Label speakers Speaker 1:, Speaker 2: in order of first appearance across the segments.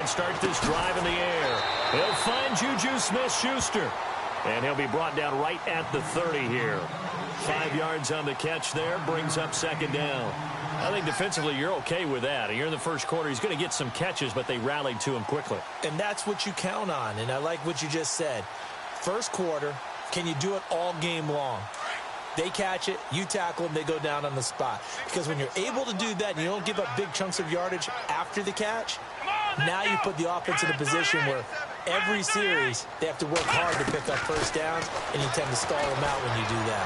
Speaker 1: and start this drive in the air. He'll find Juju Smith-Schuster. And he'll be brought down right at the 30 here. 5 yards on the catch there, brings up second down. I think defensively you're okay with that. You're in the first quarter. He's going to get some catches, but they rallied to him quickly.
Speaker 2: And that's what you count on, and I like what you just said. First quarter, can you do it all game long? They catch it, you tackle them, they go down on the spot. Because when you're able to do that and you don't give up big chunks of yardage after the catch, now you put the offense in a position where every series they have to work hard to pick up first downs, and you tend to stall them out when you do that.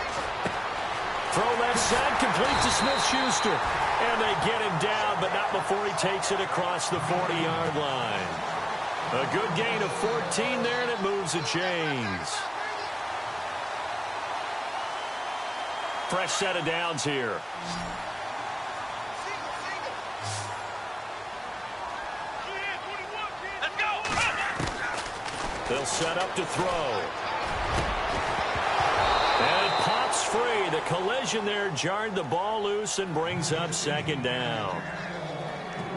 Speaker 1: Throw left side, complete to Smith-Schuster. And they get him down, but not before he takes it across the 40-yard line. A good gain of 14 there, and it moves the chains. Fresh set of downs here. They'll set up to throw. And it pops free. The collision there jarred the ball loose and brings up second down.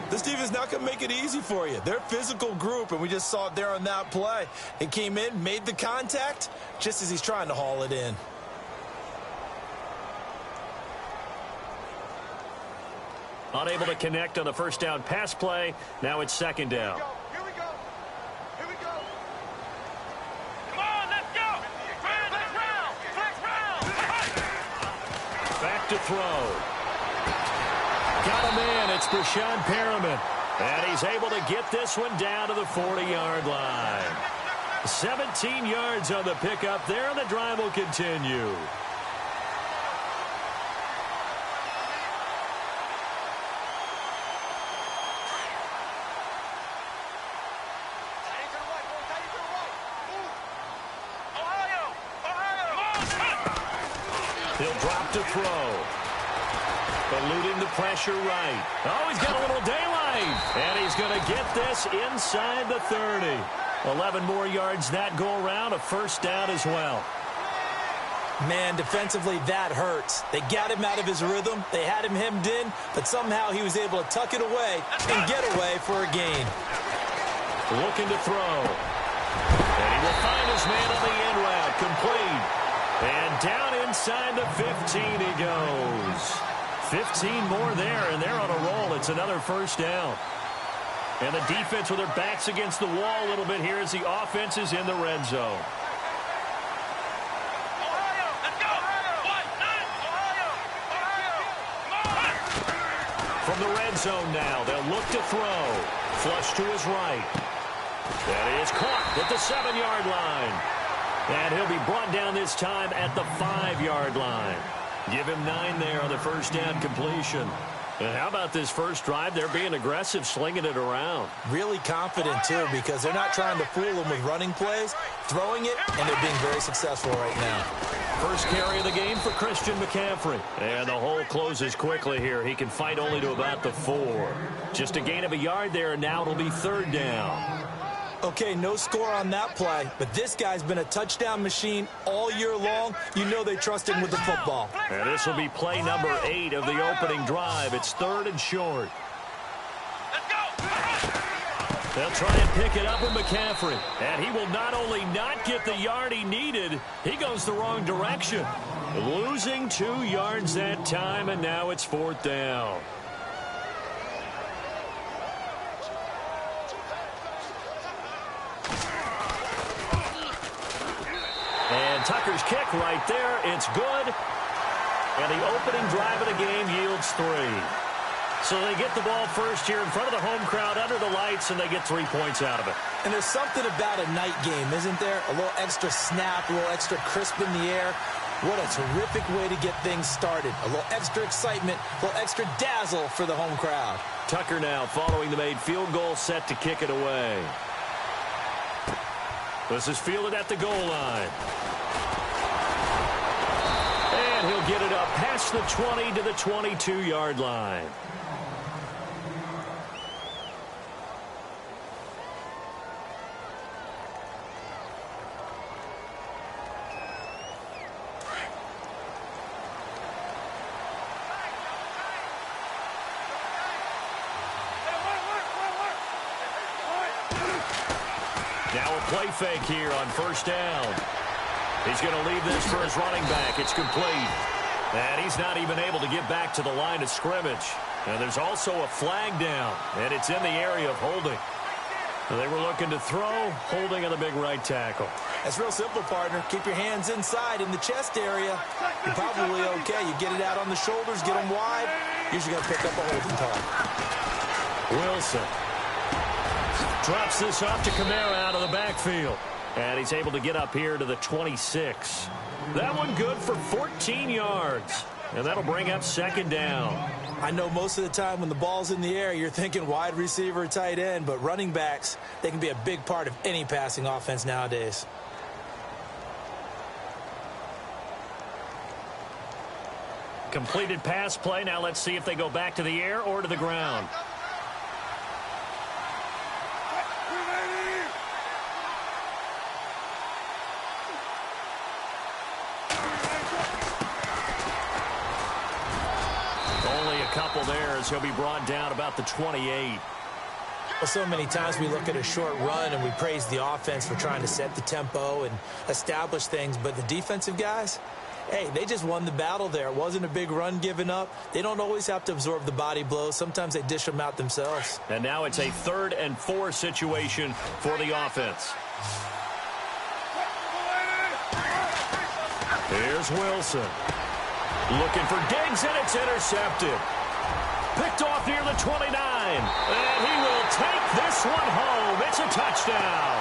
Speaker 2: This defense is not going to make it easy for you. They're a physical group, and we just saw it there on that play. It came in, made the contact, just as he's trying to haul it in.
Speaker 1: Unable to connect on the first down pass play. Now it's second down.
Speaker 3: Here we go. Here we go. Come on, let's go. Flex round.
Speaker 1: Back to throw. Got him in. It's Brashad Perriman. And he's able to get this one down to the 40-yard line. 17 yards on the pickup there, and the drive will continue. He'll drop to throw. Eluding the pressure right. Oh, he's got a little daylight. And he's going to get this inside the 30. 11 more yards that go around. A first down as well.
Speaker 2: Man, defensively, that hurts. They got him out of his rhythm. They had him hemmed in, but somehow he was able to tuck it away and get away for a gain.
Speaker 1: Looking to throw. And he will find his man on the in route. Complete. And down inside the 15 he goes. 15 more there, and they're on a roll. It's another first down. And the defense with their backs against the wall a little bit here as the offense is in the red zone. From the red zone now, they'll look to throw. Flush to his right. That is caught at the 7-yard line. And he'll be brought down this time at the 5-yard line. Give him 9 there on the first down completion. And how about this first drive? They're being aggressive, slinging it around.
Speaker 2: Really confident, too, because they're not trying to fool them with running plays, throwing it, and they're being very successful right now.
Speaker 1: First carry of the game for Christian McCaffrey. And the hole closes quickly here. He can fight only to about the 4. Just a gain of a yard there, and now it'll be third down.
Speaker 2: Okay, no score on that play, but this guy's been a touchdown machine all year long. You know they trust him with the football.
Speaker 1: And this will be play number 8 of the opening drive. It's third and short. They'll try and pick it up with McCaffrey. And he will not only not get the yard he needed, he goes the wrong direction. Losing 2 yards that time, and now it's fourth down. And Tucker's kick right there. It's good. And the opening drive of the game yields 3. So they get the ball first here in front of the home crowd under the lights, and they get 3 points out of it.
Speaker 2: And there's something about a night game, isn't there? A little extra snap, a little extra crisp in the air. What a terrific way to get things started. A little extra excitement, a little extra dazzle for the home crowd.
Speaker 1: Tucker now following the made field goal, set to kick it away. This is fielded at the goal line. And he'll get it up past the 20 to the 22-yard line. Now a play fake here on first down. He's going to leave this for his running back. It's complete. And he's not even able to get back to the line of scrimmage. And there's also a flag down, and it's in the area of holding. They were looking to throw, holding on the big right tackle.
Speaker 2: That's real simple, partner. Keep your hands inside in the chest area. You're probably okay. You get it out on the shoulders, get them wide. Usually going to pick up a holding call.
Speaker 1: Wilson drops this off to Kamara out of the backfield. And he's able to get up here to the 26. That one good for 14 yards. And that'll bring up second down.
Speaker 2: I know most of the time when the ball's in the air, you're thinking wide receiver, tight end, but running backs, they can be a big part of any passing offense nowadays.
Speaker 1: Completed pass play. Now let's see if they go back to the air or to the ground. Couple there as he'll be brought down about the 28.
Speaker 2: Well, so many times we look at a short run and we praise the offense for trying to set the tempo and establish things, but the defensive guys, hey, they just won the battle there. It wasn't a big run given up. They don't always have to absorb the body blows. Sometimes they dish them out themselves.
Speaker 1: And now it's a 3rd and 4 situation for the offense. Here's Wilson. Looking for Diggs, and it's intercepted. Picked off near the 29. And he will take this one home. It's a touchdown.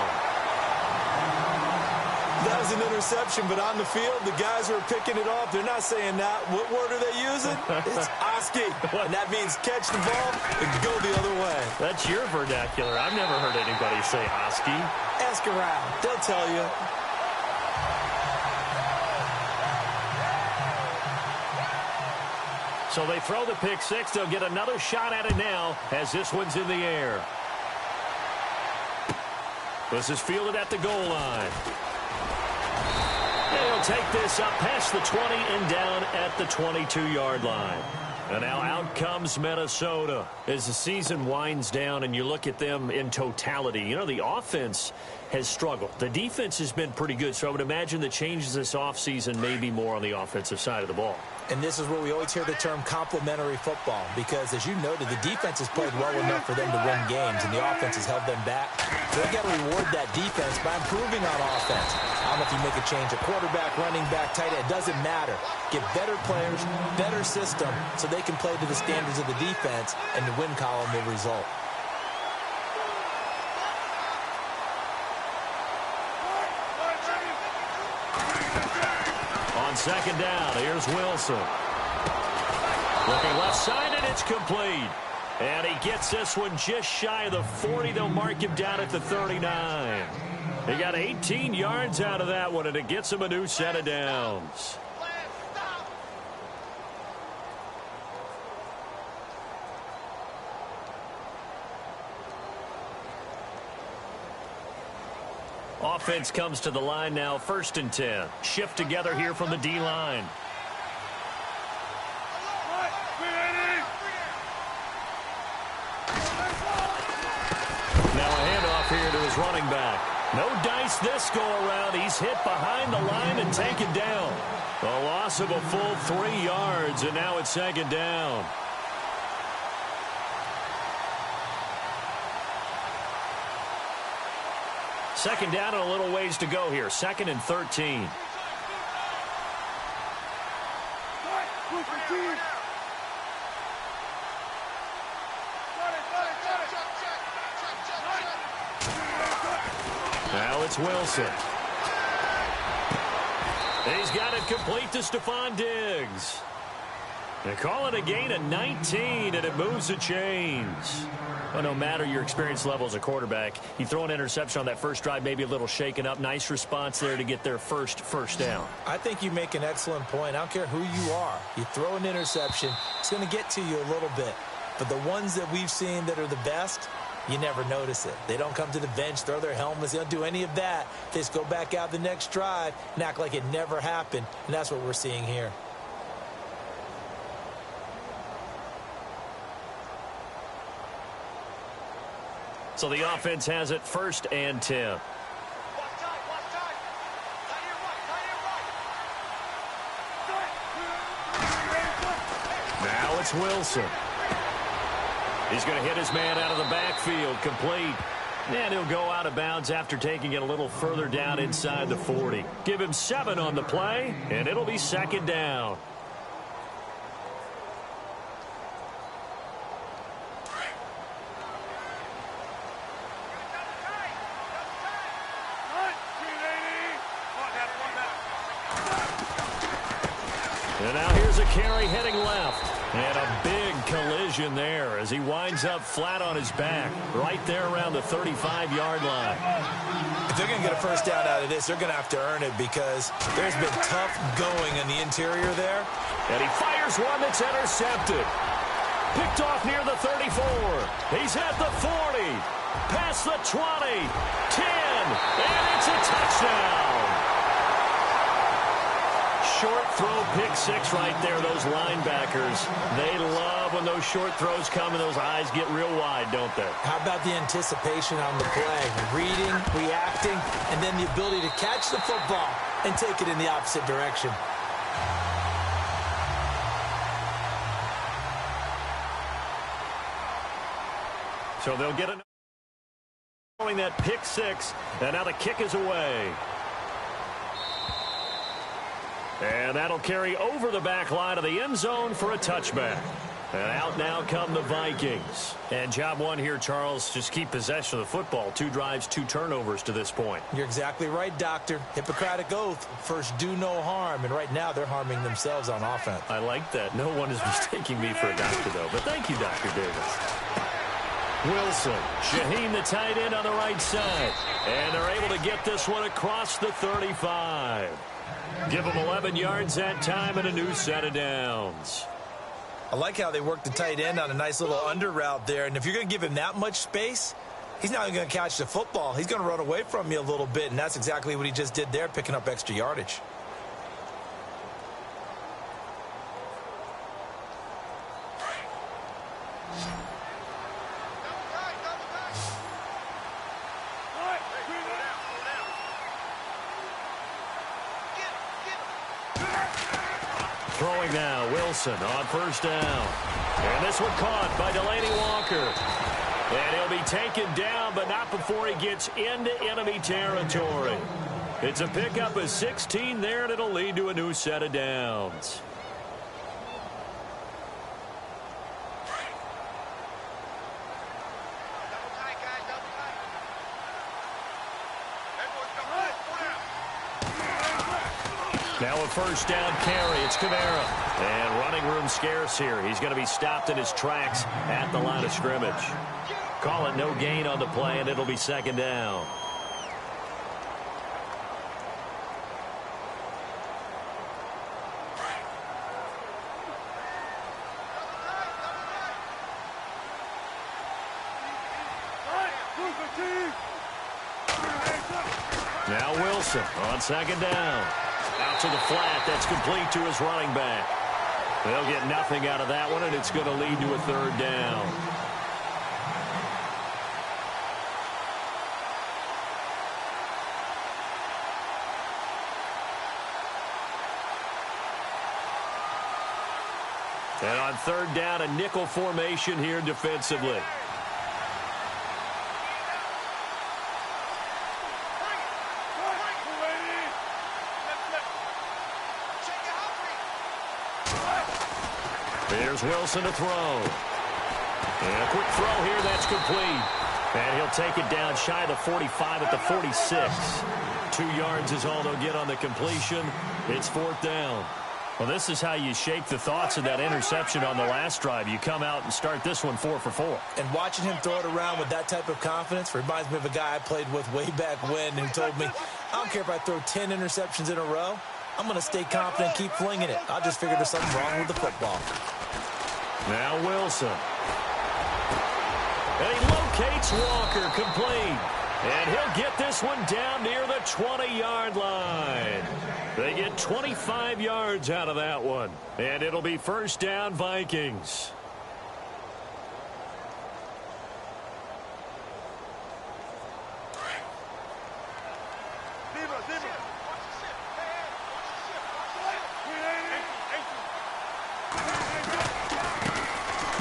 Speaker 2: That was an interception, but on the field, the guys who are picking it off, they're not saying that. What word are they using? It's Oski. And that means catch the ball and go the other way.
Speaker 1: That's your vernacular. I've never heard anybody say Oski.
Speaker 2: Ask around. They'll tell you.
Speaker 1: So they throw the pick six. They'll get another shot at it now as this one's in the air. This is fielded at the goal line. They'll take this up past the 20 and down at the 22-yard line. And now out comes Minnesota as the season winds down and you look at them in totality. You know, the offense has struggled. The defense has been pretty good, so I would imagine the changes this offseason may be more on the offensive side of the ball.
Speaker 2: And this is where we always hear the term complementary football because, as you noted, the defense has played well enough for them to win games, and the offense has held them back. So they've got to reward that defense by improving on offense. I don't know if you make a change at quarterback, running back, tight end. It doesn't matter. Get better players, better system, so they can play to the standards of the defense, and the win column will result.
Speaker 1: Second down, here's Wilson. Looking left side, and it's complete. And he gets this one just shy of the 40. They'll mark him down at the 39. He got 18 yards out of that one, and it gets him a new set of downs. Offense comes to the line now, 1st and 10. Shift together here from the D-line. Now a handoff here to his running back. No dice this go-around. He's hit behind the line and taken down. A loss of a full 3 yards, and now it's 2nd down. Second down and a little ways to go here. 2nd and 13. Now it's Wilson. He's got it complete to Stephon Diggs. They call it a gain of 19, and it moves the chains. Well, no matter your experience level as a quarterback, you throw an interception on that first drive, maybe a little shaken up. Nice response there to get their first down.
Speaker 2: I think you make an excellent point. I don't care who you are. You throw an interception, it's going to get to you a little bit. But the ones that we've seen that are the best, you never notice it. They don't come to the bench, throw their helmets. They don't do any of that. They just go back out the next drive and act like it never happened. And that's what we're seeing here.
Speaker 1: So the offense has it 1st and 10. it's Wilson. He's going to hit his man out of the backfield, complete. And he'll go out of bounds after taking it a little further down inside the 40. Give him 7 on the play, and it'll be second down. And now here's a carry heading left. And a big collision there as he winds up flat on his back right there around the 35-yard line.
Speaker 2: If they're going to get a first down out of this, they're going to have to earn it because there's been tough going in the interior there.
Speaker 1: And he fires one that's intercepted. Picked off near the 34. He's at the 40. Past the 20. 10. And it's a touchdown. Short throw, pick 6 right there, those linebackers. They love when those short throws come and those eyes get real wide, don't they?
Speaker 2: How about the anticipation on the play? Reading, reacting, and then the ability to catch the football and take it in the opposite direction.
Speaker 1: So they'll get another following that pick 6, and now the kick is away. And that'll carry over the back line of the end zone for a touchback. And out now come the Vikings. And job one here, Charles, just keep possession of the football. 2 drives, 2 turnovers to this point.
Speaker 2: You're exactly right, Doctor. Hippocratic oath, first do no harm. And right now they're harming themselves on offense.
Speaker 1: I like that. No one is mistaking me for a doctor, though. But thank you, Dr. Davis. Wilson, Shaheen the tight end on the right side. And they're able to get this one across the 35. Give them 11 yards that time and a new set of downs.
Speaker 2: I like how they work the tight end on a nice little under route there. And if you're going to give him that much space, he's not even going to catch the football. He's going to run away from you a little bit, and that's exactly what he just did there, picking up extra yardage.
Speaker 1: Throwing now, Wilson on first down. And this one caught by Delaney Walker. And he'll be taken down, but not before he gets into enemy territory. It's a pickup of 16 there, and it'll lead to a new set of downs. Now a first down carry. It's Kamara. And running room scarce here. He's going to be stopped in his tracks at the line of scrimmage. Call it no gain on the play, and it'll be second down. Now Wilson on second down. Out to the flat. That's complete to his running back. They'll get nothing out of that one, and it's going to lead to a third down. And on third down, a nickel formation here defensively. Here's Wilson to throw. And a quick throw here, that's complete. And he'll take it down shy of the 45 at the 46. 2 yards is all they'll get on the completion. It's fourth down. Well, this is how you shake the thoughts of that interception on the last drive. You come out and start this one 4 for 4.
Speaker 2: And watching him throw it around with that type of confidence reminds me of a guy I played with way back when who told me, I don't care if I throw 10 interceptions in a row. I'm going to stay confident, keep flinging it. I'll just figure there's something wrong with the football.
Speaker 1: Now Wilson. And he locates Walker, complete. And he'll get this one down near the 20-yard line. They get 25 yards out of that one. And it'll be first down, Vikings.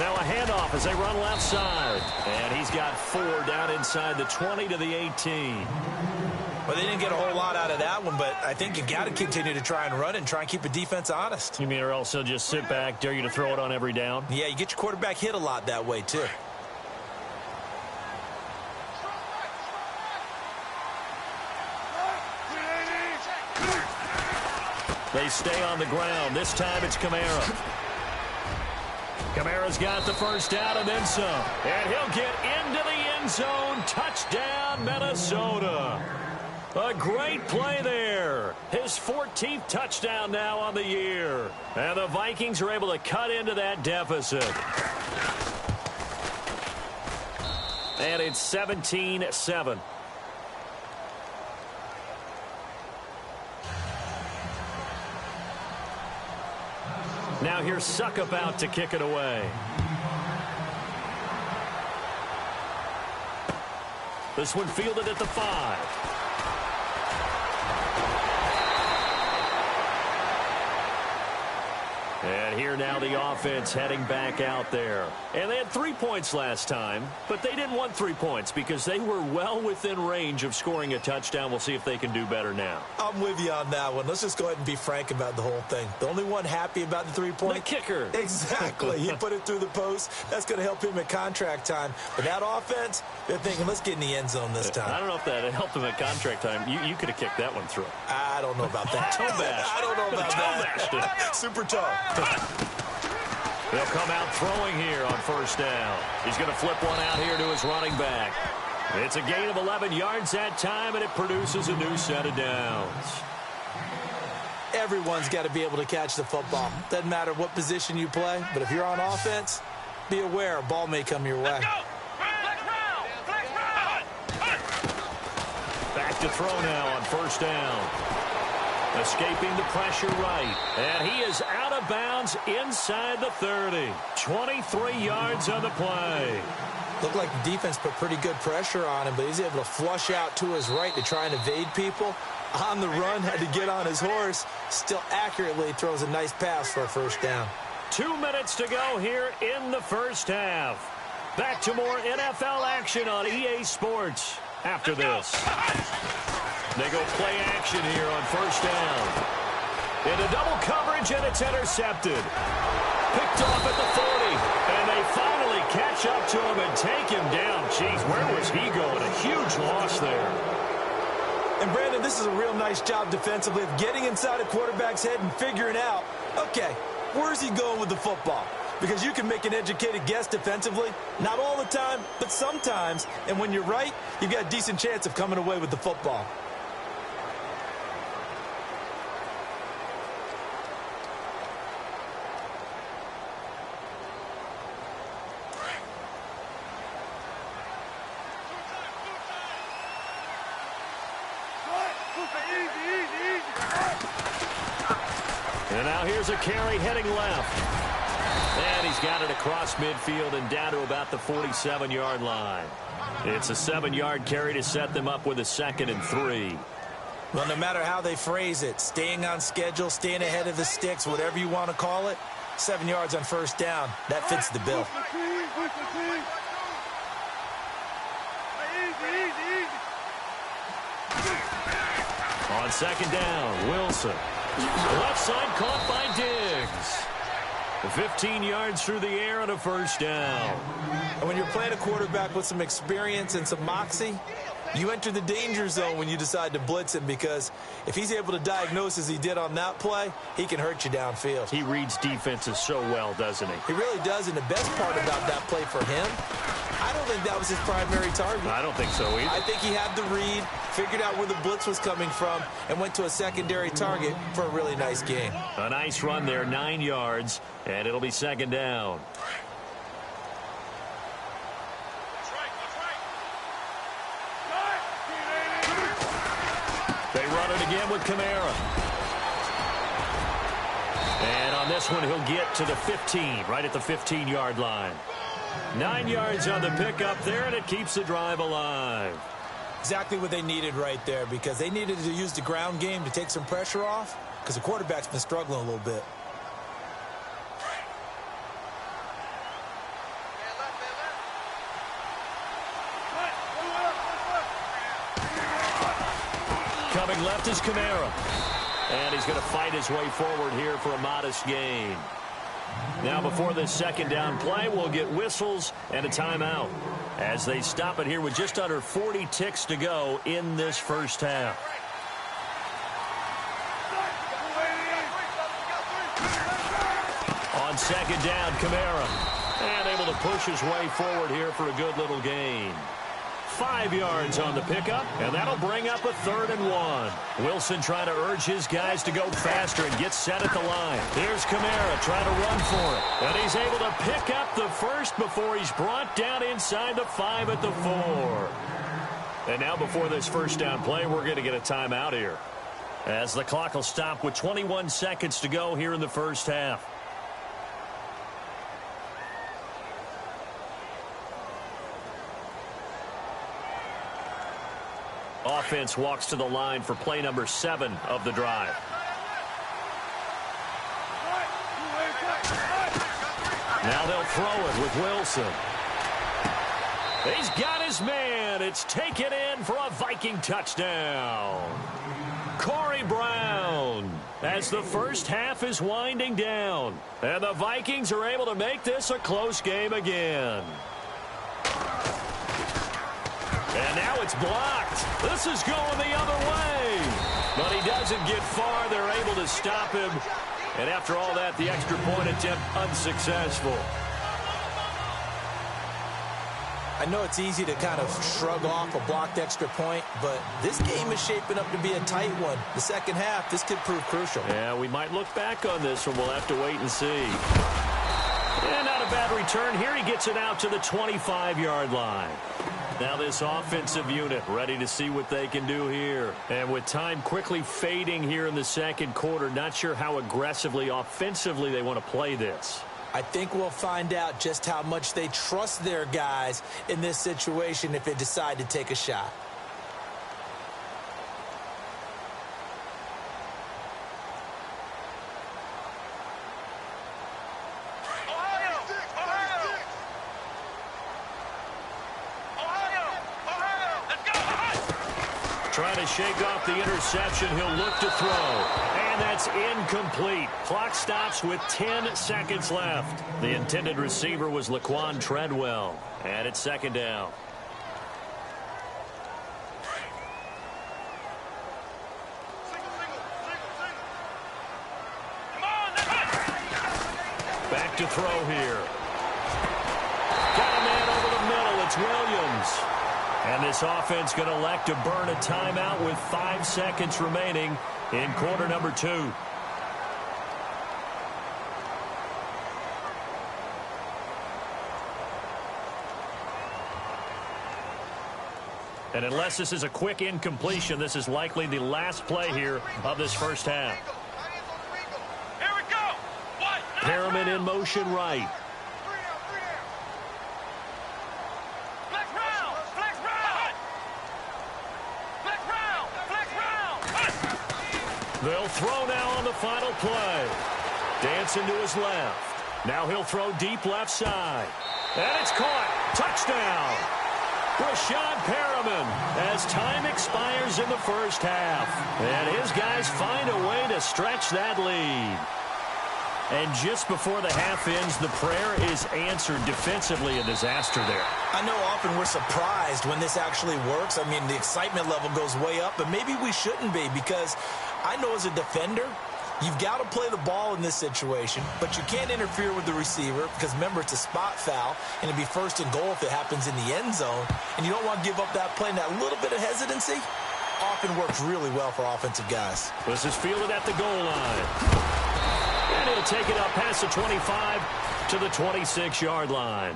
Speaker 1: Now a handoff as they run left side. And he's got 4 down inside the 20 to the 18.
Speaker 2: Well, they didn't get a whole lot out of that one, but I think you got to continue to try and run and try and keep the defense honest.
Speaker 1: You mean or else he'll just sit back, dare you to throw it on every down?
Speaker 2: Yeah, you get your quarterback hit a lot that way, too.
Speaker 1: They stay on the ground. This time it's Kamara. Kamara's got the first down and then some. And he'll get into the end zone. Touchdown, Minnesota. A great play there. His 14th touchdown now on the year. And the Vikings are able to cut into that deficit. And it's 17-7. Now here's Suckup out to kick it away. This one fielded at the 5. And here now the offense heading back out there. And they had 3 points last time, but they didn't want 3 points because they were well within range of scoring a touchdown. We'll see if they can do better now.
Speaker 2: I'm with you on that one. Let's just go ahead and be frank about the whole thing. The only one happy about the 3-point?
Speaker 1: The kicker.
Speaker 2: Exactly. He put it through the post. That's going to help him at contract time. But that offense, they're thinking, let's get in the end zone this time.
Speaker 1: I don't know if that helped him at contract time. You could have kicked that one through.
Speaker 2: I don't know about that.
Speaker 1: Toe bash.
Speaker 2: I don't know about that. Super toe.
Speaker 1: They'll come out throwing here on first down. He's going to flip one out here to his running back. It's a gain of 11 yards that time, and it produces a new set of downs.
Speaker 2: Everyone's got to be able to catch the football. Doesn't matter what position you play, but if you're on offense, be aware a ball may come your way.
Speaker 1: Back to throw now on first down. Escaping the pressure right. And he is out of bounds inside the 30. 23 yards on the play.
Speaker 2: Looked like the defense put pretty good pressure on him, but he's able to flush out to his right to try and evade people. On the run, had to get on his horse. Still accurately throws a nice pass for a first down.
Speaker 1: 2 minutes to go here in the first half. Back to more NFL action on EA Sports after this. They go play action here on first down. Into double coverage, and it's intercepted. Picked off at the 40, and they finally catch up to him and take him down. Jeez, where was he going? A huge loss there.
Speaker 2: And, Brandon, this is a real nice job defensively of getting inside a quarterback's head and figuring out, okay, where's he going with the football? Because you can make an educated guess defensively. Not all the time, but sometimes. And when you're right, you've got a decent chance of coming away with the football.
Speaker 1: And now here's a carry heading left. And he's got it across midfield and down to about the 47-yard line. It's a 7-yard carry to set them up with a 2nd and 3.
Speaker 2: Well, no matter how they phrase it, staying on schedule, staying ahead of the sticks, whatever you want to call it, 7 yards on first down, that fits the bill.
Speaker 1: On second down, Wilson. Left side caught by Diggs. 15 yards through the air and a first down.
Speaker 2: And when you're playing a quarterback with some experience and some moxie, you enter the danger zone when you decide to blitz him, because if he's able to diagnose as he did on that play, he can hurt you downfield.
Speaker 1: He reads defenses so well, doesn't he?
Speaker 2: He really does, and the best part about that play for him, I don't think that was his primary target.
Speaker 1: I don't think so either.
Speaker 2: I think he had the read, figured out where the blitz was coming from, and went to a secondary target for a really nice game.
Speaker 1: A nice run there, 9 yards, and it'll be second down. They run it again with Kamara. And on this one, he'll get to the 15, right at the 15-yard line. 9 yards on the pickup there, and it keeps the drive alive.
Speaker 2: Exactly what they needed right there, because they needed to use the ground game to take some pressure off, because the quarterback's been struggling a little bit.
Speaker 1: Coming left is Kamara. And he's going to fight his way forward here for a modest gain. Now before this second down play, we'll get whistles and a timeout as they stop it here with just under 40 ticks to go in this first half. On second down, Kamara. And able to push his way forward here for a good little gain. 5 yards on the pickup, and that'll bring up a 3rd and 1. Wilson trying to urge his guys to go faster and get set at the line. Here's Kamara trying to run for it. And he's able to pick up the first before he's brought down inside the 5 at the 4. And now before this first down play, we're going to get a timeout here, as the clock will stop with 21 seconds to go here in the first half. Offense walks to the line for play number 7 of the drive. Now they'll throw it with Wilson. He's got his man. It's taken in for a Viking touchdown. Corey Brown, as the first half is winding down. And the Vikings are able to make this a close game again. And now it's blocked. This is going the other way. But he doesn't get far. They're able to stop him. And after all that, the extra point attempt unsuccessful.
Speaker 2: I know it's easy to kind of shrug off a blocked extra point, but this game is shaping up to be a tight one. The second half, this could prove crucial.
Speaker 1: Yeah, we might look back on this one. We'll have to wait and see. And not a bad return here. He gets it out to the 25-yard line. Now this offensive unit ready to see what they can do here. And with time quickly fading here in the second quarter, not sure how aggressively, offensively they want to play this.
Speaker 2: I think we'll find out just how much they trust their guys in this situation if they decide to take a shot.
Speaker 1: Trying to shake off the interception. He'll look to throw. And that's incomplete. Clock stops with 10 seconds left. The intended receiver was Laquan Treadwell. And it's second down. Back to throw here. Got a man over the middle. It's Williams. And this offense going to elect to burn a timeout with 5 seconds remaining in quarter number 2. And unless this is a quick incompletion, this is likely the last play here of this first half.
Speaker 3: Here we go.
Speaker 1: Perriman in motion right. They'll throw now on the final play. Dancing to his left. Now he'll throw deep left side. And it's caught. Touchdown. Brashad Perriman as time expires in the first half. And his guys find a way to stretch that lead. And just before the half ends, the prayer is answered defensively. A disaster there.
Speaker 2: I know often we're surprised when this actually works. I mean, the excitement level goes way up, but maybe we shouldn't be, because I know as a defender, you've got to play the ball in this situation, but you can't interfere with the receiver because, remember, it's a spot foul, and it'd be first and goal if it happens in the end zone, and you don't want to give up that play. And that little bit of hesitancy often works really well for offensive guys.
Speaker 1: This is fielded at the goal line. And he'll take it up past the 25 to the 26-yard line.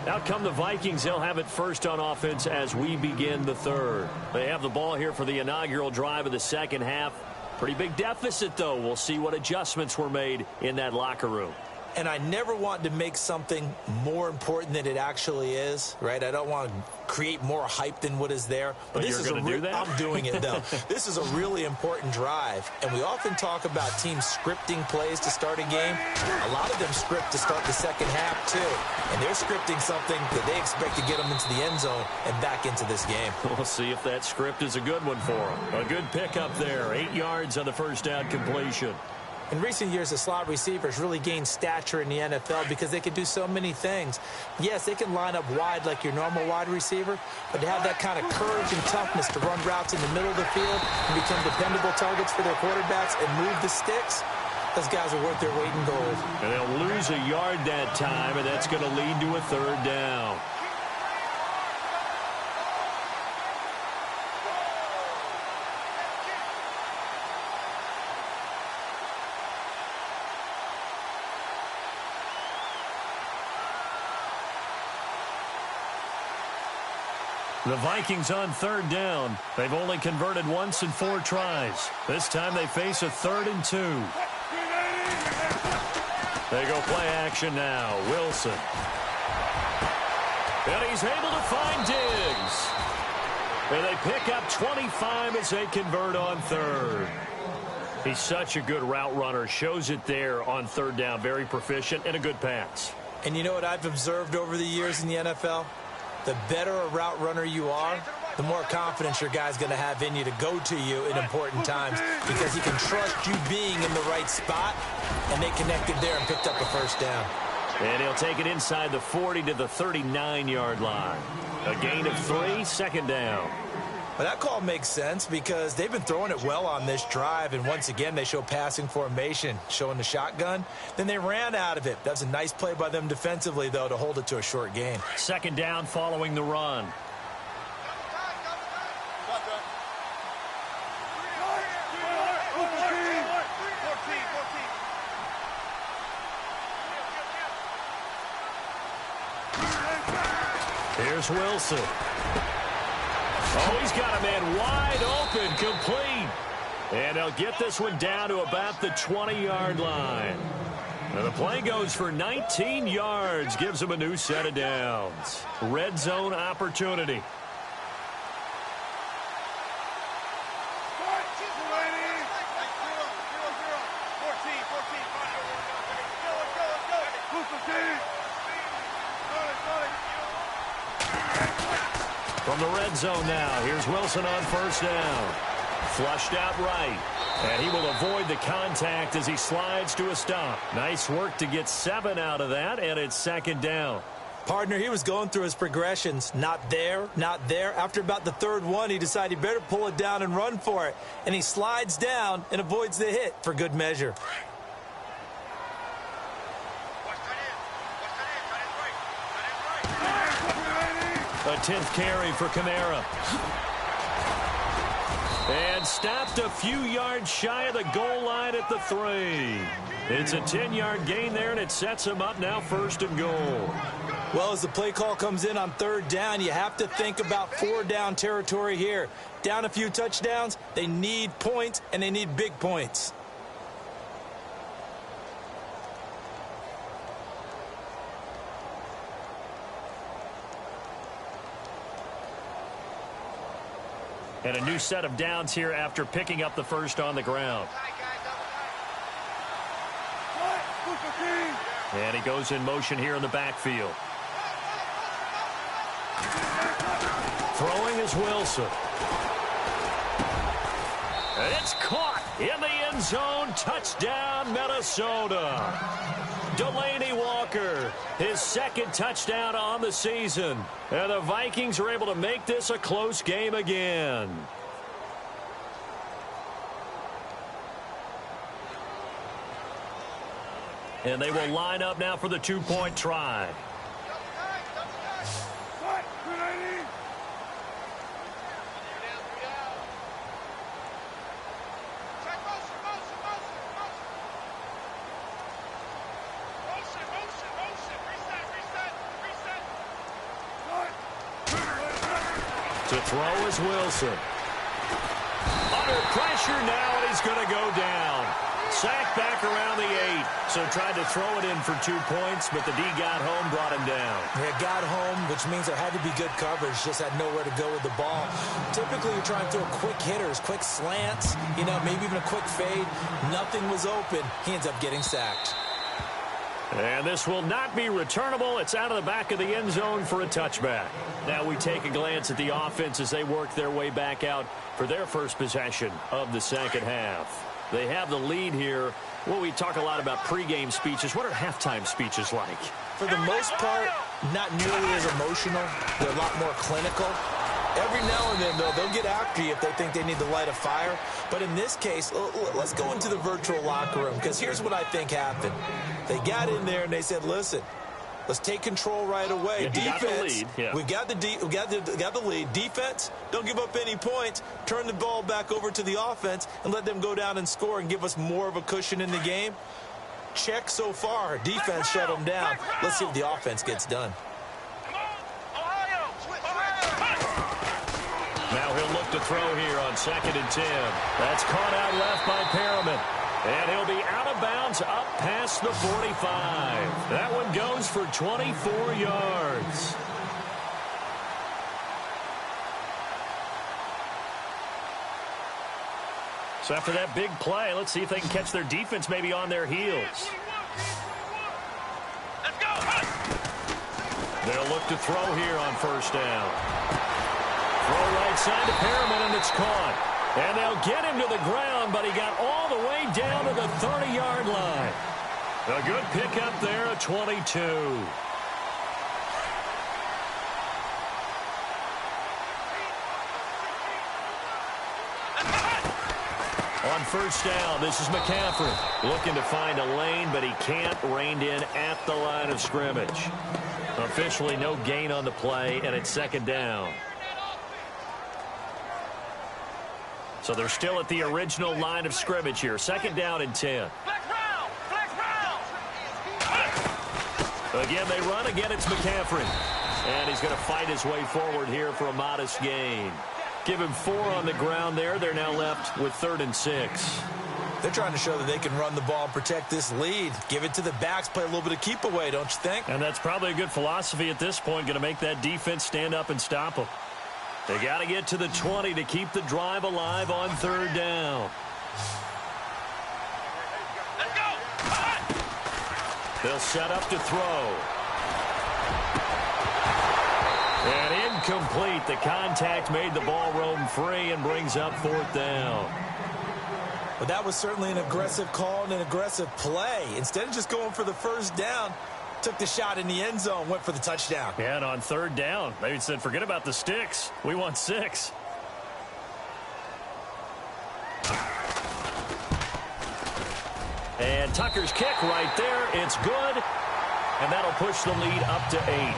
Speaker 1: Out come the Vikings. They'll have it first on offense as we begin the third. They have the ball here for the inaugural drive of the second half. Pretty big deficit, though. We'll see what adjustments were made in that locker room.
Speaker 2: And I never want to make something more important than it actually is, right? I don't want to create more hype than what is there.
Speaker 1: But
Speaker 2: this
Speaker 1: you're
Speaker 2: is
Speaker 1: going to do that?
Speaker 2: I'm doing it, though. This is a really important drive. And we often talk about teams scripting plays to start a game. A lot of them script to start the second half, too. And they're scripting something that they expect to get them into the end zone and back into this game.
Speaker 1: We'll see if that script is a good one for them. A good pickup there. 8 yards on the first down completion.
Speaker 2: In recent years, the slot receivers really gained stature in the NFL because they can do so many things. Yes, they can line up wide like your normal wide receiver, but to have that kind of courage and toughness to run routes in the middle of the field and become dependable targets for their quarterbacks and move the sticks, those guys are worth their weight in gold.
Speaker 1: And they'll lose a yard that time, and that's going to lead to a third down. The Vikings on third down. They've only converted once in 4 tries. This time they face a 3rd and 2. They go play action now. Wilson. And he's able to find Diggs. And they pick up 25 as they convert on 3rd. He's such a good route runner. Shows it there on 3rd down. Very proficient and a good pass.
Speaker 2: And you know what I've observed over the years in the NFL? The better a route runner you are, the more confidence your guy's going to have in you to go to you in important times because he can trust you being in the right spot, and they connected there and picked up a first down.
Speaker 1: And he'll take it inside the 40 to the 39-yard line. A gain of 3, second down.
Speaker 2: Well, that call makes sense because they've been throwing it well on this drive, and once again, they show passing formation, showing the shotgun. Then they ran out of it. That's a nice play by them defensively, though, to hold it to a short gain.
Speaker 1: Second down following the run. Here's Wilson. Oh, he's got a man wide open, complete. And they'll get this one down to about the 20-yard line. And the play goes for 19 yards, gives them a new set of downs. Red zone opportunity. From the red zone now, here's Wilson on first down. Flushed out right. And he will avoid the contact as he slides to a stop. Nice work to get 7 out of that, and it's second down.
Speaker 2: Partner, he was going through his progressions. Not there, not there. After about the 3rd one, he decided he better pull it down and run for it. And he slides down and avoids the hit for good measure.
Speaker 1: A 10th carry for Kamara. And stopped a few yards shy of the goal line at the 3. It's a 10-yard gain there, and it sets him up now 1st and goal.
Speaker 2: Well, as the play call comes in on 3rd down, you have to think about 4-down territory here. Down a few touchdowns, they need points, and they need big points.
Speaker 1: And a new set of downs here after picking up the first on the ground. And he goes in motion here in the backfield. Throwing is Wilson. And it's caught in the end zone. Touchdown, Minnesota. Delaney Walker, his 2nd touchdown on the season. And the Vikings are able to make this a close game again. And they will line up now for the 2-point try. To throw is Wilson. Under pressure now, and he's going to go down. Sacked back around the 8. So tried to throw it in for 2 points, but the D got home, brought him down.
Speaker 2: Yeah, got home, which means there had to be good coverage. Just had nowhere to go with the ball. Typically, you're trying to throw quick hitters, quick slants, maybe even a quick fade. Nothing was open. He ends up getting sacked.
Speaker 1: And this will not be returnable. It's out of the back of the end zone for a touchback. Now we take a glance at the offense as they work their way back out for their first possession of the second half. They have the lead here. Well, we talk a lot about pregame speeches. What are halftime speeches like?
Speaker 2: For the most part, not nearly as emotional. They're a lot more clinical. Every now and then, though, they'll get after you if they think they need to light a fire. But in this case, let's go into the virtual locker room, because here's what I think happened. They got in there and they said, listen, let's take control right away.
Speaker 1: Yeah,
Speaker 2: defense,
Speaker 1: we got
Speaker 2: the lead. Defense, don't give up any points. Turn the ball back over to the offense and let them go down and score and give us more of a cushion in the game. Check so far. Defense shut them down. Let's see if the offense gets done.
Speaker 1: Now he'll look to throw here on 2nd and 10. That's caught out left by Perriman. And he'll be out of bounds up past the 45. That one goes for 24 yards. So after that big play, let's see if they can catch their defense maybe on their heels.
Speaker 3: Let's go.
Speaker 1: They'll look to throw here on 1st down. Throw right side to Perriman, and it's caught. And they'll get him to the ground, but he got all the way down to the 30-yard line. A good pickup there at 22. On 1st down, this is McCaffrey. Looking to find a lane, but he can't. Reined in at the line of scrimmage. Officially no gain on the play, and it's 2nd down. So they're still at the original line of scrimmage here. 2nd down and 10.
Speaker 3: Flex round. Flex round.
Speaker 1: Again, they run. Again, it's McCaffrey. And he's going to fight his way forward here for a modest gain. Give him 4 on the ground there. They're now left with 3rd and 6.
Speaker 2: They're trying to show that they can run the ball and protect this lead. Give it to the backs, play a little bit of keep away, don't you think?
Speaker 1: And that's probably a good philosophy at this point. Going to make that defense stand up and stop them. They got to get to the 20 to keep the drive alive on 3rd down.
Speaker 3: Let's go.
Speaker 1: They'll set up to throw. And incomplete. The contact made the ball roam free and brings up 4th down.
Speaker 2: But that was certainly an aggressive call and an aggressive play. Instead of just going for the 1st down, took the shot in the end zone, went for the touchdown.
Speaker 1: Yeah, and on 3rd down, they said, forget about the sticks. We want 6. And Tucker's kick right there. It's good. And that'll push the lead up to 8.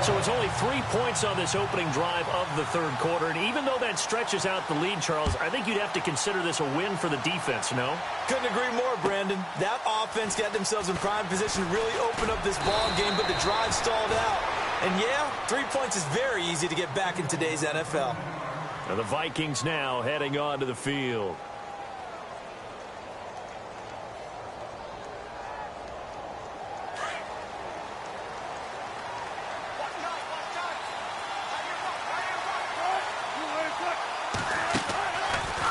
Speaker 1: So it's only 3 points on this opening drive of the 3rd quarter. And even though that stretches out the lead, Charles, I think you'd have to consider this a win for the defense, no?
Speaker 2: Couldn't agree more, Brandon. That offense got themselves in prime position to really open up this ball game, but the drive stalled out. And yeah, 3 points is very easy to get back in today's NFL.
Speaker 1: And the Vikings now heading onto the field.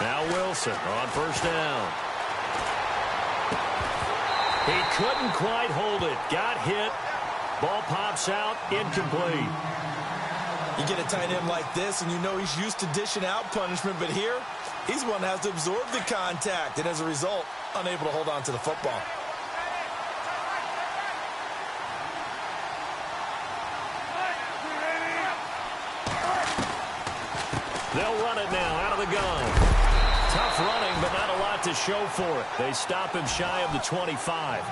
Speaker 1: Now Wilson on 1st down. He couldn't quite hold it. Got hit. Ball pops out. Incomplete.
Speaker 2: You get a tight end like this, and you know he's used to dishing out punishment, but here, he's one that has to absorb the contact, and as a result, unable to hold on to the football.
Speaker 1: They'll run it now out of the gun. Tough running, but not a lot to show for it. They stop him shy of the 25.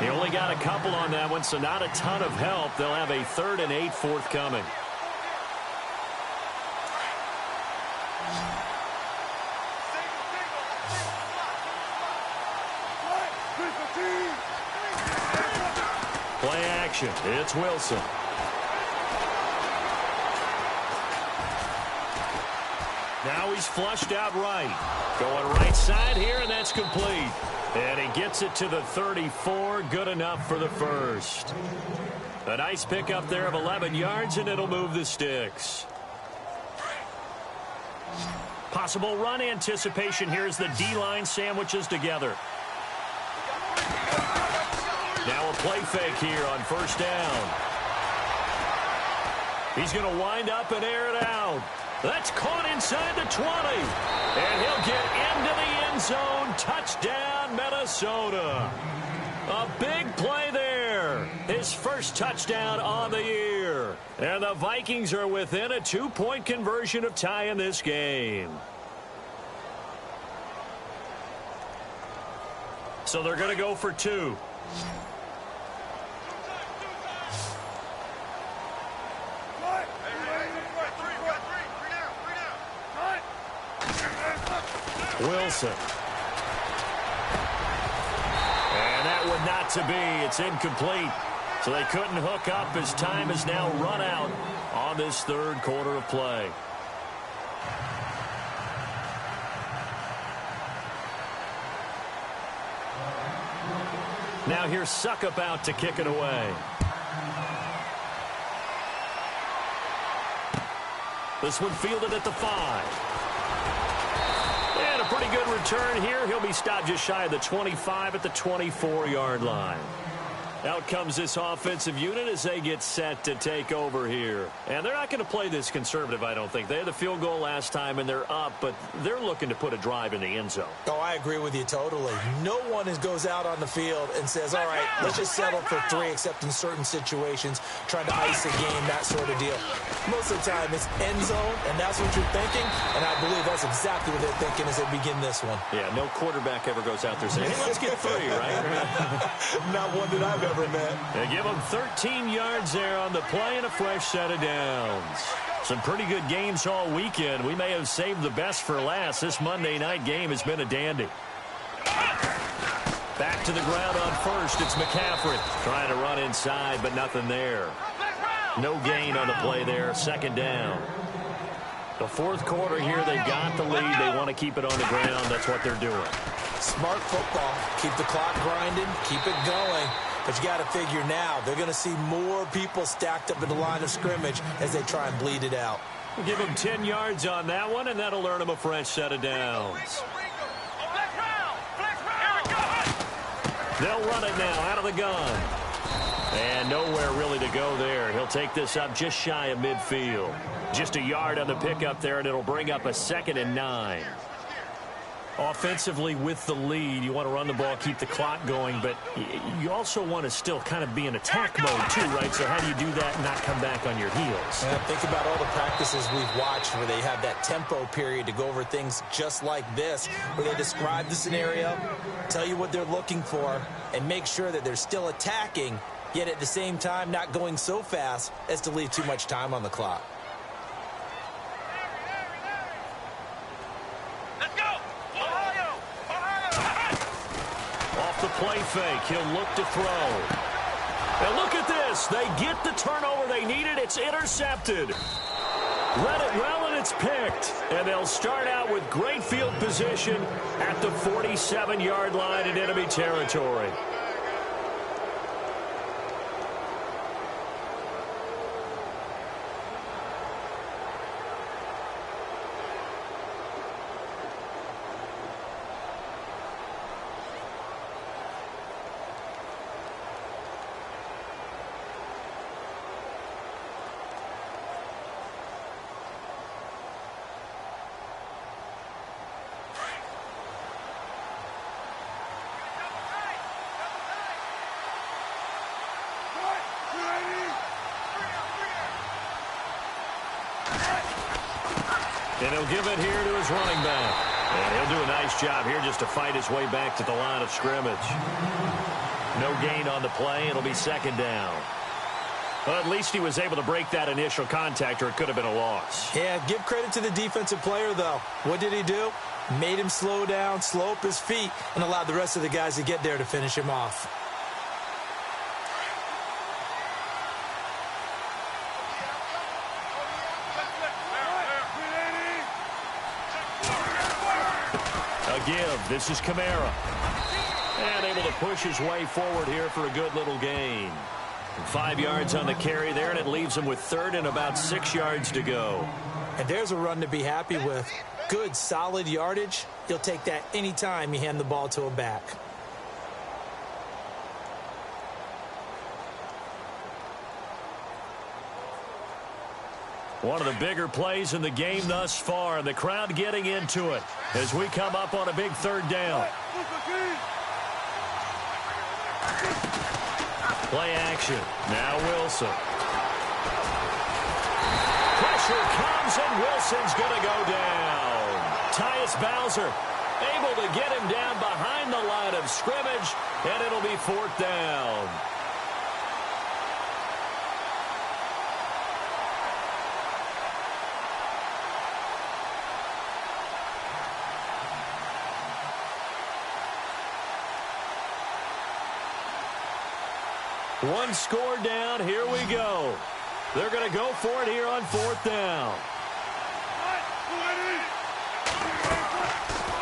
Speaker 1: He only got a couple on that one, so not a ton of help. They'll have a 3rd and 8 forthcoming. Play action. It's Wilson. Now he's flushed out right. Going right side here, and that's complete. And he gets it to the 34. Good enough for the first. A nice pickup there of 11 yards, and it'll move the sticks. Possible run anticipation here as the D-line sandwiches together. Now a play fake here on first down. He's going to wind up and air it out. That's caught inside the 20. And he'll get into the end zone. Touchdown, Minnesota. A big play there. His first touchdown on the year. And the Vikings are within a 2-point conversion of tying this game. So they're going to go for 2. Wilson. And that would not to be. It's incomplete. So they couldn't hook up as time is now run out on this third quarter of play. Now here's Suckup out to kick it away. This one fielded at the 5. And a pretty good return here. He'll be stopped just shy of the 25 at the 24-yard line. Out comes this offensive unit as they get set to take over here. And they're not going to play this conservative, I don't think. They had the field goal last time, and they're up, but they're looking to put a drive in the end zone.
Speaker 2: Oh, I agree with you totally. No one goes out on the field and says, all right, let's just settle for 3, except in certain situations, trying to ice a game, that sort of deal. Most of the time, it's end zone, and that's what you're thinking, and I believe that's exactly what they're thinking as they begin this one.
Speaker 1: Yeah, no quarterback ever goes out there saying, hey, let's get 3, right?
Speaker 2: Not one that I've ever met.
Speaker 1: They give them 13 yards there on the play and a fresh set of downs. Some pretty good games all weekend. We may have saved the best for last. This Monday night game has been a dandy. Back to the ground on first. It's McCaffrey trying to run inside, but nothing there. No gain on the play there. Second down. The fourth quarter here, they've got the lead. They want to keep it on the ground. That's what they're doing.
Speaker 2: Smart football. Keep the clock grinding. Keep it going. But you got to figure now, they're going to see more people stacked up in the line of scrimmage as they try and bleed it out.
Speaker 1: We'll give them 10 yards on that one, and that'll earn them a fresh set of downs. They'll run it now out of the gun. And nowhere really to go there. He'll take this up just shy of midfield. Just a yard on the pickup there, and it'll bring up a 2nd and 9. Offensively with the lead, you want to run the ball, keep the clock going, but you also want to still kind of be in attack mode too, right? So how do you do that and not come back on your heels?
Speaker 2: Yeah, think about all the practices we've watched where they have that tempo period to go over things just like this, where they describe the scenario, tell you what they're looking for, and make sure that they're still attacking, yet at the same time not going so fast as to leave too much time on the clock.
Speaker 1: Play fake. He'll look to throw. And look at this. They get the turnover they needed. It's intercepted. Read it well, and it's picked. And they'll start out with great field position at the 47-yard line in enemy territory. And he'll give it here to his running back. And he'll do a nice job here just to fight his way back to the line of scrimmage. No gain on the play. It'll be 2nd down. Well, at least he was able to break that initial contact, or it could have been a loss.
Speaker 2: Yeah, give credit to the defensive player, though. What did he do? Made him slow down, slow up his feet, and allowed the rest of the guys to get there to finish him off.
Speaker 1: A give. This is Kamara. And able to push his way forward here for a good little gain. 5 yards on the carry there, and it leaves him with third and about 6 yards to go.
Speaker 2: And there's a run to be happy with. Good, solid yardage. You'll take that anytime you hand the ball to him back.
Speaker 1: One of the bigger plays in the game thus far, and the crowd getting into it as we come up on a big third down. Play action. Now Wilson. Pressure comes, and Wilson's going to go down. Tyus Bowser able to get him down behind the line of scrimmage, and it'll be fourth down. One score down. Here we go. They're going to go for it here on fourth down.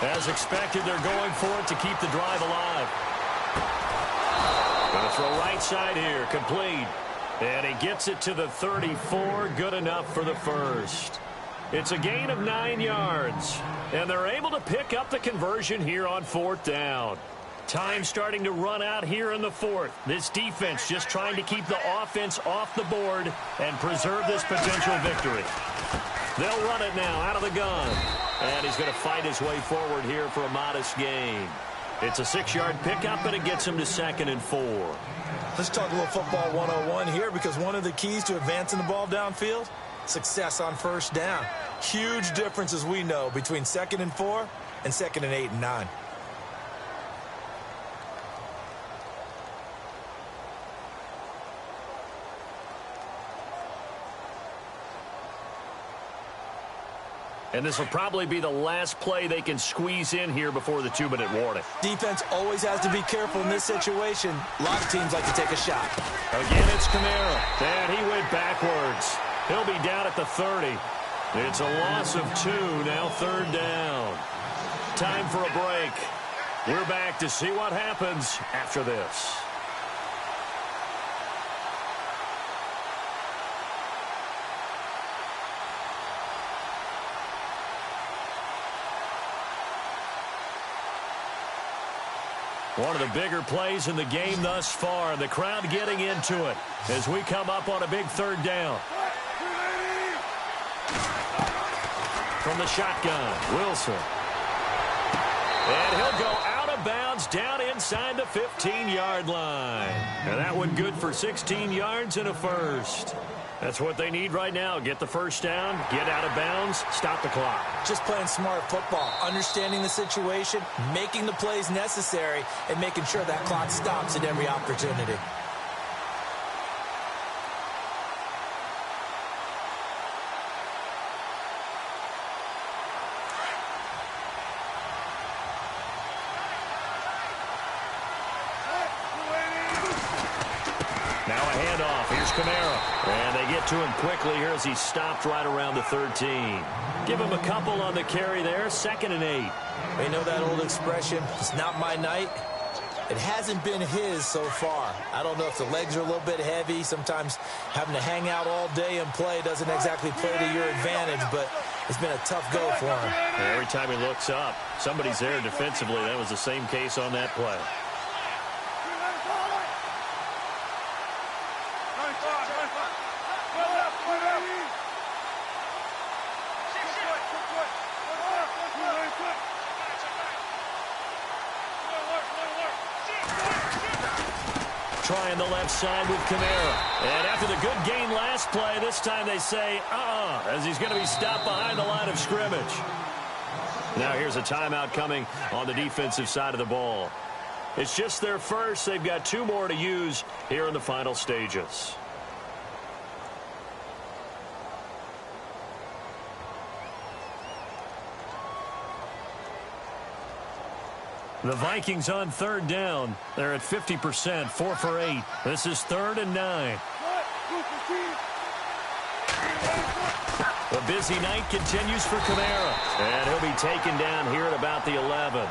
Speaker 1: As expected, they're going for it to keep the drive alive. Going to throw right side here. Complete. And he gets it to the 34. Good enough for the first. It's a gain of 9 yards. And they're able to pick up the conversion here on fourth down. Time starting to run out here in the fourth. This defense just trying to keep the offense off the board and preserve this potential victory. They'll run it now out of the gun. And he's going to fight his way forward here for a modest gain. It's a 6-yard pickup, and it gets him to 2nd and 4.
Speaker 2: Let's talk a little football 101 here, because one of the keys to advancing the ball downfield, success on first down. Huge difference, as we know, between 2nd and 4 and 2nd and 8 and 9.
Speaker 1: And this will probably be the last play they can squeeze in here before the 2-minute warning.
Speaker 2: Defense always has to be careful in this situation. A lot of teams like to take a shot.
Speaker 1: Again, it's Kamara. And he went backwards. He'll be down at the 30. It's a loss of 2, now third down. Time for a break. We're back to see what happens after this. One of the bigger plays in the game thus far. The crowd getting into it as we come up on a big third down. From the shotgun, Wilson. And he'll go out of bounds down inside the 15-yard line. And that one good for 16 yards and a first. That's what they need right now. Get the first down, get out of bounds, stop the clock.
Speaker 2: Just playing smart football, understanding the situation, making the plays necessary, and making sure that clock stops at every opportunity.
Speaker 1: Now a handoff. Here's Kamara. And they get to him quickly here as he stopped right around the 13. Give him a couple on the carry there. 2nd and 8.
Speaker 2: You know that old expression, it's not my night. It hasn't been his so far. I don't know if the legs are a little bit heavy. Sometimes having to hang out all day and play doesn't exactly play to your advantage, but it's been a tough go for him.
Speaker 1: Every time he looks up, somebody's there defensively. That was the same case on that play. Trying the left side with Kamara. And after the good gain last play, this time they say, as he's going to be stopped behind the line of scrimmage. Now here's a timeout coming on the defensive side of the ball. It's just their first. They've got 2 more to use here in the final stages. The Vikings on third down. They're at 50%, 4 for 8. This is 3rd and 9. The busy night continues for Kamara. And he'll be taken down here at about the 11.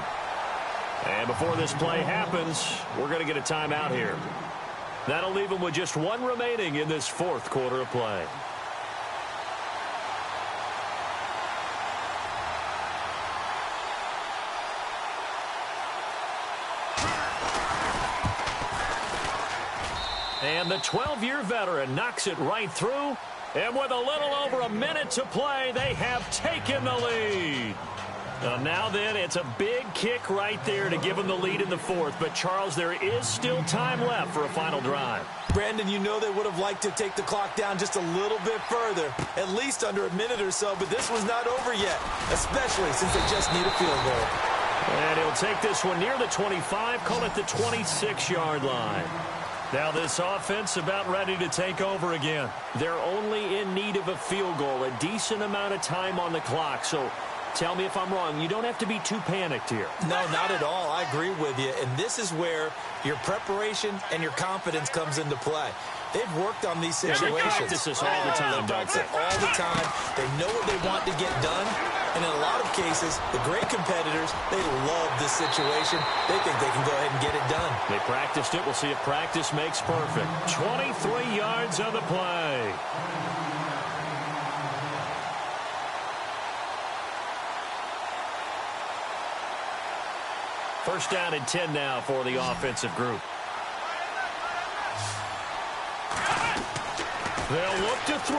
Speaker 1: And before this play happens, we're going to get a timeout here. That'll leave him with just one remaining in this fourth quarter of play. And the 12-year veteran knocks it right through. And with a little over a minute to play, they have taken the lead. Now then, it's a big kick right there to give them the lead in the fourth. But, Charles, there is still time left for a final drive.
Speaker 2: Brandon, you know they would have liked to take the clock down just a little bit further, at least under a minute or so, but this was not over yet, especially since they just need a field goal.
Speaker 1: And he'll take this one near the 25, call it the 26-yard line. Now this offense about ready to take over again. They're only in need of a field goal, a decent amount of time on the clock. So tell me if I'm wrong. You don't have to be too panicked here.
Speaker 2: No, not at all. I agree with you. And this is where your preparation and your confidence comes into play. They've worked on these situations.
Speaker 1: They practice this all the time,
Speaker 2: They practice it all the time. They know what they want to get done. And in a lot of cases, the great competitors, they love this situation. They think they can go ahead and get it done.
Speaker 1: They practiced it. We'll see if practice makes perfect. 23 yards on the play. First down and 10 now for the offensive group. They'll look to throw.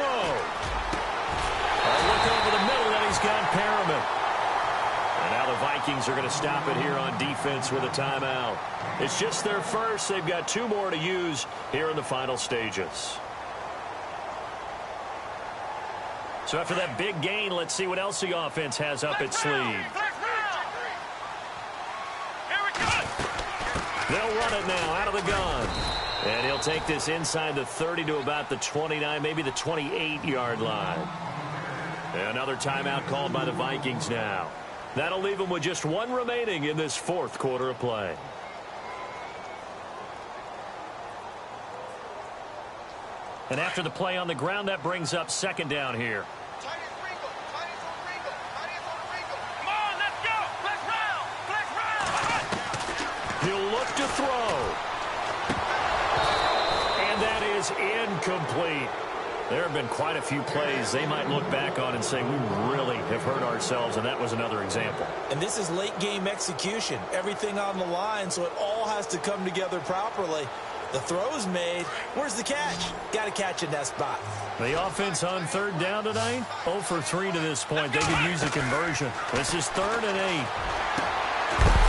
Speaker 1: A look over the middle, and he's got Perriman. And now the Vikings are going to stop it here on defense with a timeout. It's just their first. They've got two more to use here in the final stages. So after that big gain, let's see what else the offense has up its sleeve. They'll run it now out of the gun. And he'll take this inside the 30 to about the 29, maybe the 28-yard line. Another timeout called by the Vikings now. That'll leave them with just one remaining in this fourth quarter of play. And after the play on the ground, that brings up second down here. He'll look to throw. And that is incomplete. There have been quite a few plays they might look back on and say, we really have hurt ourselves, and that was another example.
Speaker 2: And this is late-game execution. Everything on the line, so it all has to come together properly. The throw's made. Where's the catch? Got to catch in that spot.
Speaker 1: The offense on third down tonight, 0 for 3 to this point. They could use a conversion. This is 3rd and 8.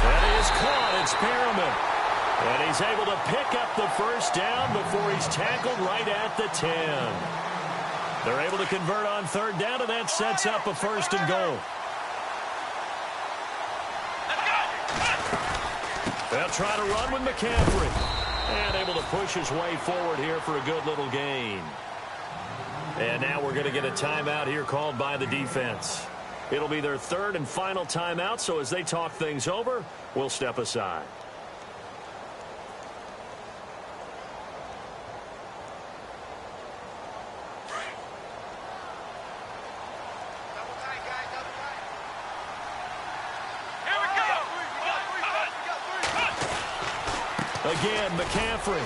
Speaker 1: That is caught. It's Perriman. And he's able to pick up the first down before he's tackled right at the 10. They're able to convert on third down, and that sets up a 1st and goal. They'll try to run with McCaffrey. And able to push his way forward here for a good little gain. And now we're going to get a timeout here called by the defense. It'll be their 3rd and final timeout, so as they talk things over, we'll step aside. Again, McCaffrey.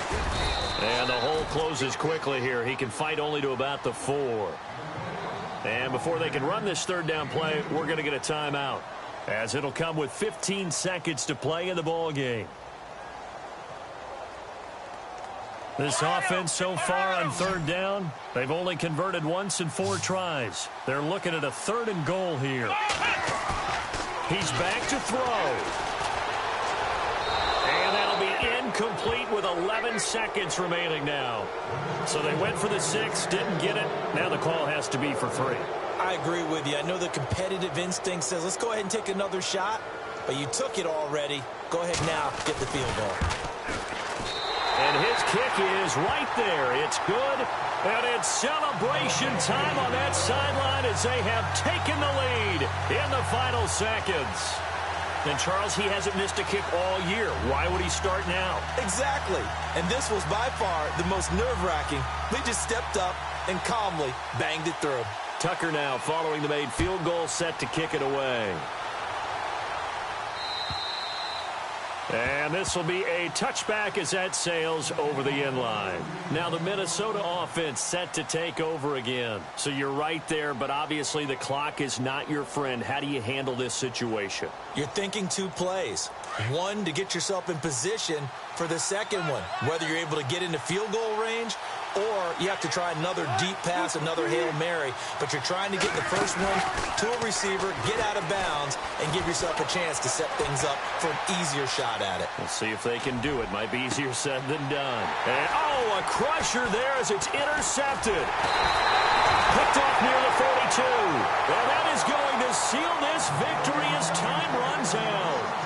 Speaker 1: And the hole closes quickly here. He can fight only to about the 4. And before they can run this third down play, we're going to get a timeout, as it'll come with 15 seconds to play in the ball game. This offense so far on third down, they've only converted once in 4 tries. They're looking at a 3rd and goal here. He's back to throw. And that'll be incomplete with 11 seconds remaining now. So they went for the 6, didn't get it. Now the call has to be for 3.
Speaker 2: I agree with you. I know the competitive instinct says, let's go ahead and take another shot. But you took it already. Go ahead now, get the field goal.
Speaker 1: And his kick is right there. It's good. And it's celebration time on that sideline as they have taken the lead in the final seconds. And, Charles, he hasn't missed a kick all year. Why would he start now?
Speaker 2: Exactly. And this was by far the most nerve-wracking. They just stepped up and calmly banged it through.
Speaker 1: Tucker now following the made field goal, set to kick it away. And this will be a touchback as that sails over the end line. Now the Minnesota offense set to take over again. So you're right there, but obviously the clock is not your friend. How do you handle this situation?
Speaker 2: You're thinking 2 plays. One, to get yourself in position for the second one, whether you're able to get into field goal range or you have to try another deep pass, another Hail Mary, but you're trying to get the first one to a receiver, get out of bounds, and give yourself a chance to set things up for an easier shot at it.
Speaker 1: We'll see if they can do it. Might be easier said than done. And, oh, a crusher there as it's intercepted. Picked off near the 42. And that is going to seal this victory as time runs out.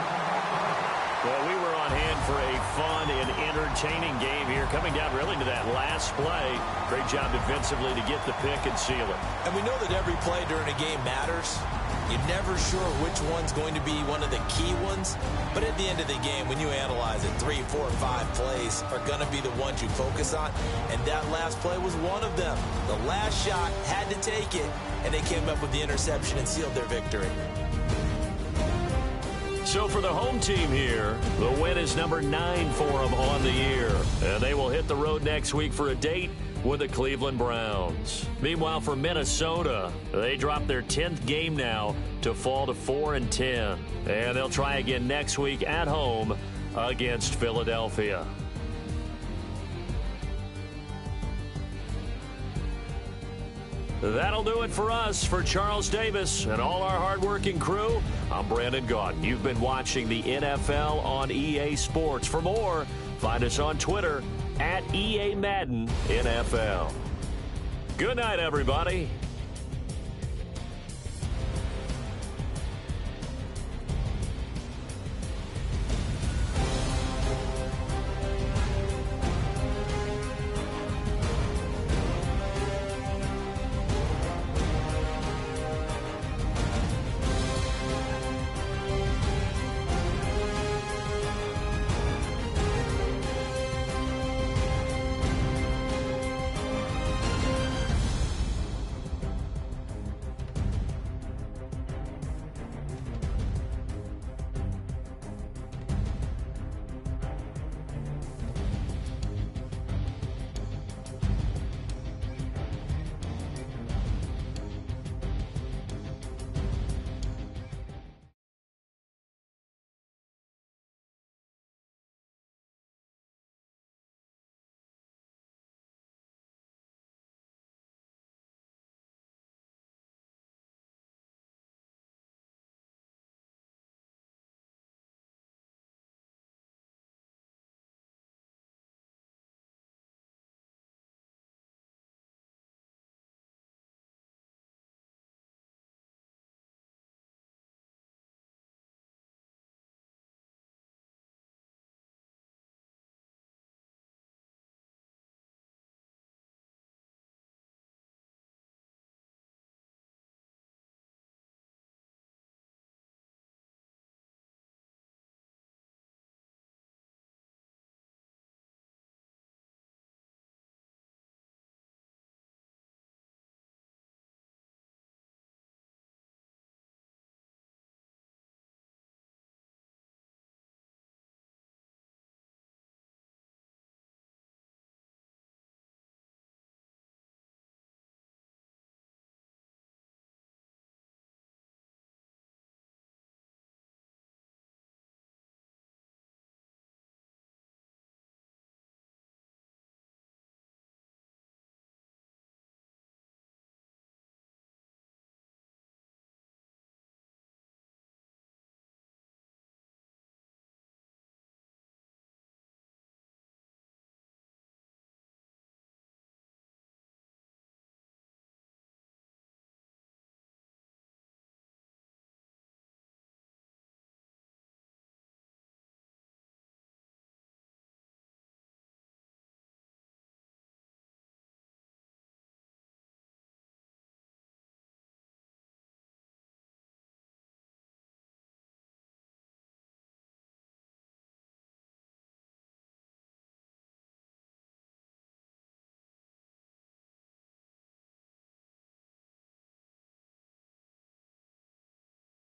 Speaker 1: Well, we were on hand for a fun and entertaining game here, coming down really to that last play. Great job defensively to get the pick and seal it.
Speaker 2: And we know that every play during a game matters. You're never sure which one's going to be one of the key ones. But at the end of the game, when you analyze it, 3, 4, 5 plays are going to be the ones you focus on. And that last play was one of them. The last shot had to take it, and they came up with the interception and sealed their victory.
Speaker 1: So for the home team here, the win is number 9 for them on the year. And they will hit the road next week for a date with the Cleveland Browns. Meanwhile, for Minnesota, they dropped their 10th game now to fall to 4-10. And they'll try again next week at home against Philadelphia. That'll do it for us. For Charles Davis and all our hardworking crew, I'm Brandon Gaudin. You've been watching the NFL on EA Sports. For more, find us on Twitter @EA Madden NFL. Good night, everybody.